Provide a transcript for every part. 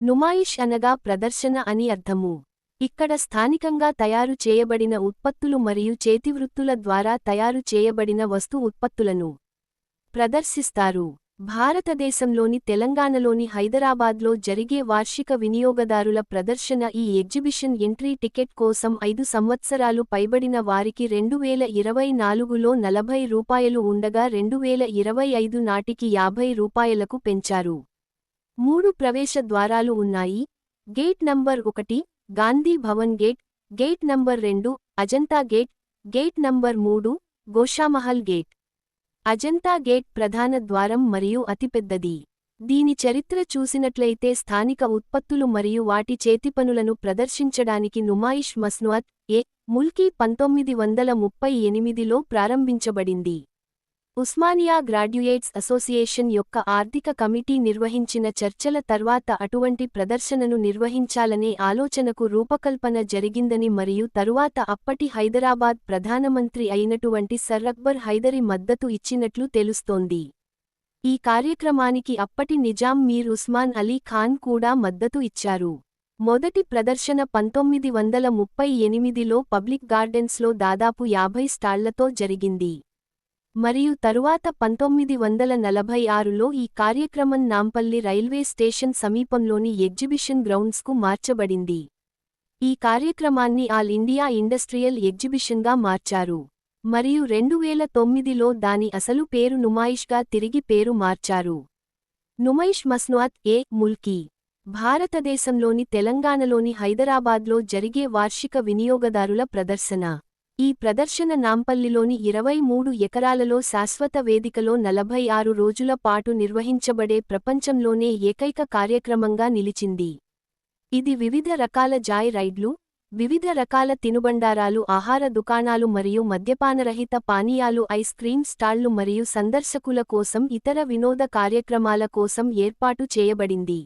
నుమాయిష్ అనగా ప్రదర్శన అని అర్థము. ఇక్కడ స్థానికంగా తయారు చేయబడిన ఉత్పత్తులు మరియు చేతివృత్తుల ద్వారా తయారు చేయబడిన వస్తు ఉత్పత్తులను ప్రదర్శిస్తారు. భారతదేశంలోని తెలంగాణలోని హైదరాబాద్లో జరిగే వార్షిక వినియోగదారుల ప్రదర్శన. ఈ ఎగ్జిబిషన్ ఎంట్రీ టికెట్ కోసం 5 సంవత్సరాలు పైబడిన వారికి 2024లో ₹40 ఉండగా 2025 నాటికి ₹50కు పెంచారు. 3 ప్రవేశ ద్వారాలు ఉన్నాయి. Gate number 1 Gandhi Bhavan gate, gate number 2 Ajanta gate, gate number 3 Goshamahal gate. Ajanta gate ప్రధాన ద్వారం మరియు అతిపెద్దది. దీని చరిత్ర చూసినట్లయితే స్థానిక ఉత్పత్తులు మరియు వాటి చేతిపనులను ప్రదర్శించడానికి నుమాయిష్ మస్నుఅత్ ముల్కీ 1938లో ప్రారంభించబడింది. ఉస్మానియా గ్రాడ్యుయేట్స్ అసోసియేషన్ యొక్క ఆర్థిక కమిటీ నిర్వహించిన చర్చల తర్వాత అటువంటి ప్రదర్శనను నిర్వహించాలనే ఆలోచనకు రూపకల్పన జరిగిందని మరియు తరువాత అప్పటి హైదరాబాద్ ప్రధానమంత్రి అయినటువంటి సర్ అక్బర్ హైదరీ మద్దతు ఇచ్చినట్లు తెలుస్తోంది. ఈ కార్యక్రమానికి అప్పటి నిజాం మీర్ ఉస్మాన్ అలీ ఖాన్ కూడా మద్దతు ఇచ్చారు. మొదటి ప్రదర్శన 1938లో పబ్లిక్ గార్డెన్స్లో దాదాపు 50 స్టాళ్లతో జరిగింది. మరియు తరువాత 1946లో ఈ కార్యక్రమం నాంపల్లి రైల్వే స్టేషన్ సమీపంలోని ఎగ్జిబిషన్ గ్రౌండ్స్కు మార్చబడింది. ఈ కార్యక్రమాన్ని ఆల్ ఇండియా ఇండస్ట్రియల్ ఎగ్జిబిషన్గా మార్చారు. మరియు 2009లో దాని అసలు పేరు నుమాయిష్గా తిరిగి పేరు మార్చారు. నుమైష్ మస్నుఅత్ ముల్కీ భారతదేశంలోని తెలంగాణలోని హైదరాబాద్లో జరిగే వార్షిక వినియోగదారుల ప్రదర్శన. ఈ ప్రదర్శన నాంపల్లిలోని 23 ఎకరాలలో శాశ్వత వేదికలో 46 రోజుల పాటు నిర్వహించబడే ప్రపంచంలోనే ఏకైక కార్యక్రమంగా నిలిచింది. ఇది వివిధ రకాల జాయ్ రైడ్లు, వివిధ రకాల తినుబండారాలు, ఆహార దుకాణాలు మరియు మద్యపానరహిత పానీయాలు, ఐస్ క్రీం స్టాళ్లు మరియు సందర్శకుల కోసం ఇతర వినోద కార్యక్రమాల కోసం ఏర్పాటు చేయబడింది.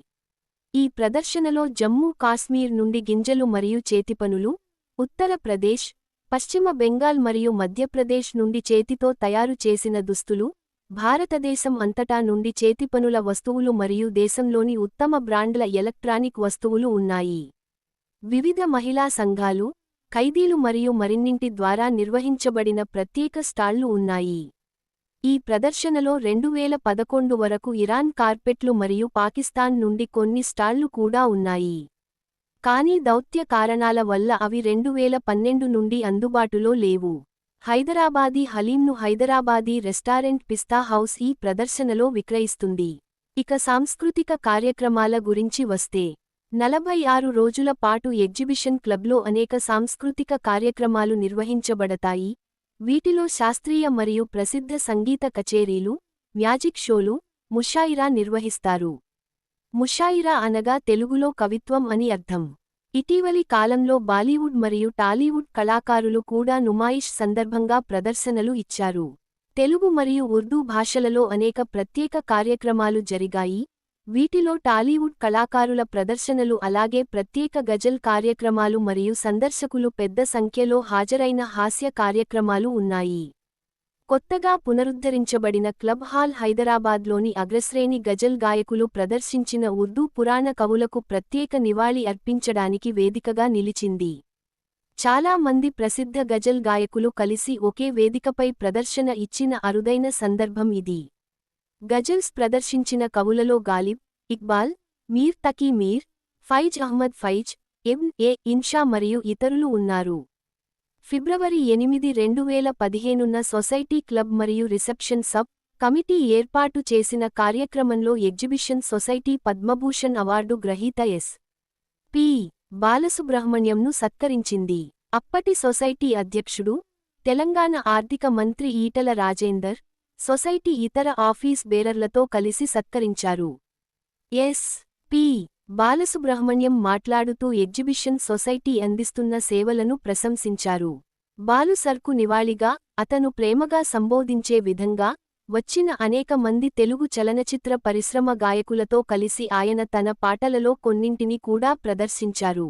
ఈ ప్రదర్శనలో జమ్మూ కాశ్మీర్ నుండి గింజలు మరియు చేతిపనులు, ఉత్తరప్రదేశ్, పశ్చిమ బెంగాల్ మరియు మధ్యప్రదేశ్ నుండి చేతితో తయారు చేసిన దుస్తులు, భారతదేశం అంతటా నుండి చేతిపనుల వస్తువులు మరియు దేశంలోని ఉత్తమ బ్రాండ్ల ఎలక్ట్రానిక్ వస్తువులు ఉన్నాయి. వివిధ మహిళా సంఘాలు, ఖైదీలు మరియు మరిన్నింటి ద్వారా నిర్వహించబడిన ప్రత్యేక స్టాళ్లు ఉన్నాయి. ఈ ప్రదర్శనలో 2011 వరకు ఇరాన్ కార్పెట్లు మరియు పాకిస్తాన్ నుండి కొన్ని స్టాళ్లు కూడా ఉన్నాయి. కానీ దౌత్య కారణాల వల్ల అవి 2012 నుండి అందుబాటులో లేవు. హైదరాబాదీ హలీంను హైదరాబాదీ రెస్టారెంట్ పిస్తా హౌస్ ఈ ప్రదర్శనలో విక్రయిస్తుంది. ఇక సాంస్కృతిక కార్యక్రమాల గురించి వస్తే 46 రోజుల పాటు ఎగ్జిబిషన్ క్లబ్లో అనేక సాంస్కృతిక కార్యక్రమాలు నిర్వహించబడతాయి. వీటిలో శాస్త్రీయ మరియు ప్రసిద్ధ సంగీత కచేరీలు, మ్యాజిక్ షోలు, ముషాయిరా నిర్వహిస్తారు. ముషాయిరా అనగా తెలుగులో కవిత్వం అని అర్థం. ఇటీవలి కాలంలో బాలీవుడ్ మరియు టాలీవుడ్ కళాకారులు కూడా నుమాయిష్ సందర్భంగా ప్రదర్శనలు ఇచ్చారు. తెలుగు మరియు ఉర్దూ భాషలలో అనేక ప్రత్యేక కార్యక్రమాలు జరిగాయి. వీటిలో టాలీవుడ్ కళాకారుల ప్రదర్శనలు అలాగే ప్రత్యేక గజల్ కార్యక్రమాలు మరియు సందర్శకులు పెద్ద సంఖ్యలో హాజరైన హాస్య కార్యక్రమాలు ఉన్నాయి. కొత్తగా పునరుద్ధరించబడిన క్లబ్ హాల్ హైదరాబాద్లోని అగ్రశ్రేణి గజల్ గాయకులు ప్రదర్శించిన ఉర్దూ పురాణ కవులకు ప్రత్యేక నివాళి అర్పించడానికి వేదికగా నిలిచింది. చాలా మంది ప్రసిద్ధ గజల్ గాయకులు కలిసి ఒకే వేదికపై ప్రదర్శన ఇచ్చిన అరుదైన సందర్భం ఇది. గజల్స్ ప్రదర్శించిన కవులలో గాలిబ్, ఇక్బాల్, మీర్ తకీ మీర్, ఫైజ్ అహ్మద్ ఫైజ్, ఇబ్న్ ఇన్షా మరియు ఇతరులు ఉన్నారు. ఫిబ్రవరి 8, 2015న సొసైటీ క్లబ్ మరియు రిసెప్షన్ సబ్ కమిటీ ఏర్పాటు చేసిన కార్యక్రమంలో ఎగ్జిబిషన్ సొసైటీ పద్మభూషణ్ అవార్డు గ్రహీత ఎస్.పి. బాలసుబ్రహ్మణ్యంను సత్కరించింది. అప్పటి సొసైటీ అధ్యక్షుడు, తెలంగాణ ఆర్థిక మంత్రి ఈటల రాజేందర్, సొసైటీ ఇతర ఆఫీస్ బేరర్లతో కలిసి సత్కరించారు. ఎస్.పి. బాలసుబ్రహ్మణ్యం మాట్లాడుతూ ఎగ్జిబిషన్ సొసైటీ అందిస్తున్న సేవలను ప్రశంసించారు. బాలు సర్కు నివాళిగా, అతను ప్రేమగా సంబోధించే విధంగా, వచ్చిన అనేక మంది తెలుగు చలనచిత్ర పరిశ్రమ గాయకులతో కలిసి ఆయన తన పాటలలో కొన్నింటిని కూడా ప్రదర్శించారు.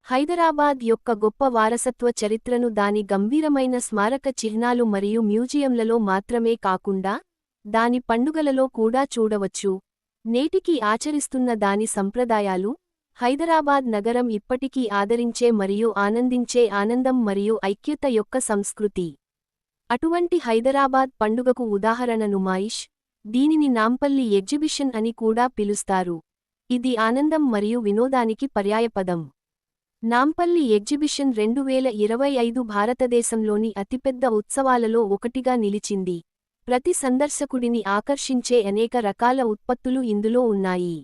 హైదరాబాద్ యొక్క గొప్ప వారసత్వ చరిత్రను దాని గంభీరమైన స్మారక చిహ్నాలు మరియు మ్యూజియంలలో మాత్రమే కాకుండా, దాని పండుగలలో కూడా చూడవచ్చు. నేటికీ ఆచరిస్తున్న దాని సంప్రదాయాలు, హైదరాబాద్ నగరం ఇప్పటికీ ఆదరించే మరియు ఆనందించే ఆనందం మరియు ఐక్యత యొక్క సంస్కృతి. అటువంటి హైదరాబాద్ పండుగకు ఉదాహరణ నుమాయిష్, దీనిని నాంపల్లి ఎగ్జిబిషన్ అని కూడా పిలుస్తారు. ఇది ఆనందం మరియు వినోదానికి పర్యాయపదం. నాంపల్లి ఎగ్జిబిషన్ 2025 భారతదేశంలోని అతిపెద్ద ఉత్సవాలలో ఒకటిగా నిలిచింది. ప్రతి సందర్శకుడిని ఆకర్షించే అనేక రకాల ఉత్పత్తులు ఇందులో ఉన్నాయి.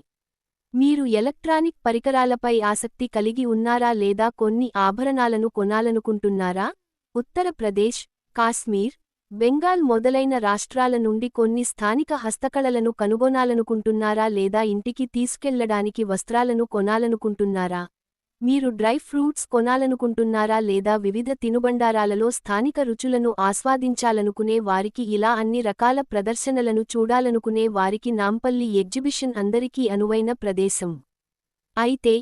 మీరు ఎలక్ట్రానిక్ పరికరాలపై ఆసక్తి కలిగి ఉన్నారా లేదా కొన్ని ఆభరణాలను కొనాలనుకుంటున్నారా? ఉత్తరప్రదేశ్, కాశ్మీర్, బెంగాల్ మొదలైన రాష్ట్రాల నుండి కొన్ని స్థానిక హస్తకళలను కనుగొనాలనుకుంటున్నారా లేదా ఇంటికి తీసుకెళ్లడానికి వస్త్రాలను కొనాలనుకుంటున్నారా? మీరు డ్రై ఫ్రూట్స్ కొనాలనుకుంటున్నారా లేదా వివిధ తినుబండారాలలో స్థానిక రుచులను ఆస్వాదించాలనుకునే వారికి ఇలా అన్ని రకాల ప్రదర్శనలను చూడాలనుకునే వారికి నాంపల్లి ఎగ్జిబిషన్ అందరికీ అనువైన ప్రదేశం. అయితే,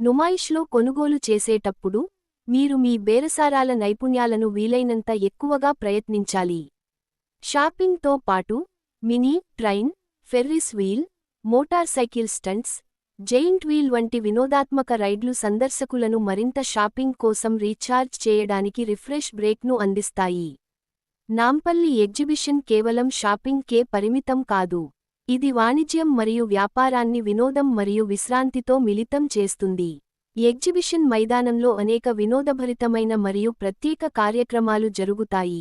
నుమాయిష్లో కొనుగోలు చేసేటప్పుడు, మీరు మీ బేరసారాల నైపుణ్యాలను వీలైనంత ఎక్కువగా ప్రయత్నించాలి. షాపింగ్తో పాటు, mini train, ferris wheel, motor cycle stunts, giant wheel వంటి వినోదాత్మక రైడ్లు సందర్శకులను మరింత షాపింగ్ కోసం రీఛార్జ్ చేయడానికి రిఫ్రెష్ బ్రేక్ను అందిస్తాయి. నాంపల్లి ఎగ్జిబిషన్ కేవలం షాపింగ్కే పరిమితం కాదు. ఇది వాణిజ్యం మరియు వ్యాపారాన్ని వినోదం మరియు విశ్రాంతితో మిళితం చేస్తుంది. ఎగ్జిబిషన్ మైదానంలో అనేక వినోదభరితమైన మరియు ప్రత్యేక కార్యక్రమాలు జరుగుతాయి.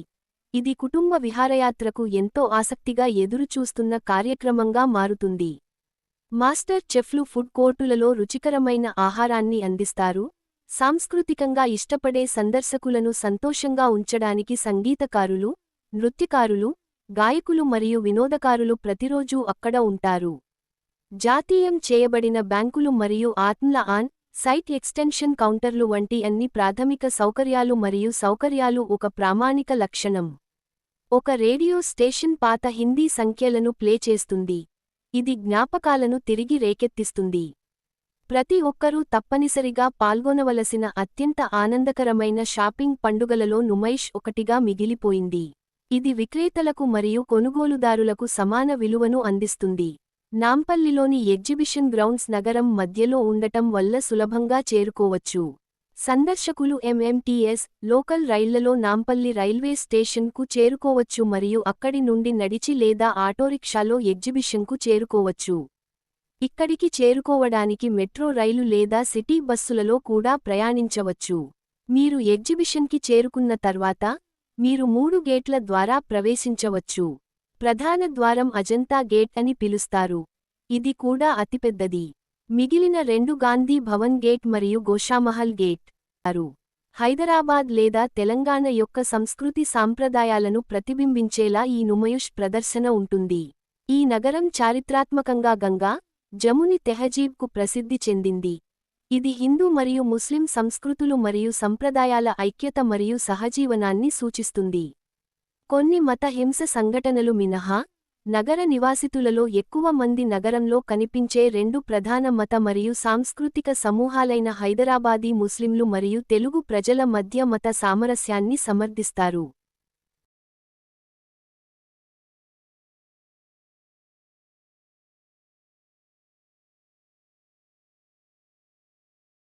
ఇది కుటుంబ విహారయాత్రకు ఎంతో ఆసక్తిగా ఎదురుచూస్తున్న కార్యక్రమంగా మారుతుంది. మాస్టర్ చెఫ్లు ఫుడ్ కోర్టులలో రుచికరమైన ఆహారాన్ని అందిస్తారు. సాంస్కృతికంగా ఇష్టపడే సందర్శకులను సంతోషంగా ఉంచడానికి సంగీతకారులు, నృత్యకారులు, గాయకులు మరియు వినోదకారులు ప్రతిరోజూ అక్కడ ఉంటారు. జాతీయం చేయబడిన బ్యాంకులు మరియు ఆత్మల ఆన్ సైట్ ఎక్స్టెన్షన్ కౌంటర్లు వంటి అన్ని ప్రాథమిక సౌకర్యాలు మరియు సౌకర్యాలు ఒక ప్రామాణిక లక్షణం. ఒక రేడియో స్టేషన్ పాత హిందీ సంఖ్యలను ప్లే చేస్తుంది. ఇది జ్ఞాపకాలను తిరిగి రేకెత్తిస్తుంది. ప్రతి ఒక్కరూ తప్పనిసరిగా పాల్గొనవలసిన అత్యంత ఆనందకరమైన షాపింగ్ పండుగలలో నుమైష్ ఒకటిగా మిగిలిపోయింది. ఇది విక్రేతలకు మరియు కొనుగోలుదారులకు సమాన విలువను అందిస్తుంది. నాంపల్లిలోని ఎగ్జిబిషన్ గ్రౌండ్స్ నగరం మధ్యలో ఉండటం వల్ల సులభంగా చేరుకోవచ్చు. సందర్శకులు ఎంఎంటీఎస్ లోకల్ రైళ్లలో నాంపల్లి రైల్వే స్టేషన్కు చేరుకోవచ్చు మరియు అక్కడి నుండి నడిచి లేదా ఆటోరిక్షాలో ఎగ్జిబిషన్కు చేరుకోవచ్చు. ఇక్కడికి చేరుకోవడానికి మెట్రో రైలు లేదా సిటీ బస్సులలో కూడా ప్రయాణించవచ్చు. మీరు ఎగ్జిబిషన్కి చేరుకున్న తర్వాత, మీరు 3 గేట్ల ద్వారా ప్రవేశించవచ్చు. ప్రధాన ద్వారం అజంతా గేట్ అని పిలుస్తారు. ఇది కూడా అతిపెద్దది. మిగిలిన 2 గాంధీ భవన్ గేట్ మరియు గోషామహల్ గేట్. హైదరాబాద్ లేదా తెలంగాణ యొక్క సంస్కృతి సాంప్రదాయాలను ప్రతిబింబించేలా ఈ నుమయుష్ ప్రదర్శన ఉంటుంది. ఈ నగరం చారిత్రాత్మకంగా గంగా, జముని తెహజీబ్కు ప్రసిద్ధి చెందింది. ఇది హిందూ మరియు ముస్లిం సంస్కృతులు మరియు సంప్రదాయాల ఐక్యత మరియు సహజీవనాన్ని సూచిస్తుంది. కొన్ని మత హింస సంఘటనలు మినహా, నగర నివాసితులలో ఎక్కువ మంది నగరంలో కనిపించే 2 ప్రధాన మత మరియు సాంస్కృతిక సమూహాలైన హైదరాబాదీ ముస్లింలు మరియు తెలుగు ప్రజల మధ్య మత సామరస్యాన్ని సమర్థిస్తారు.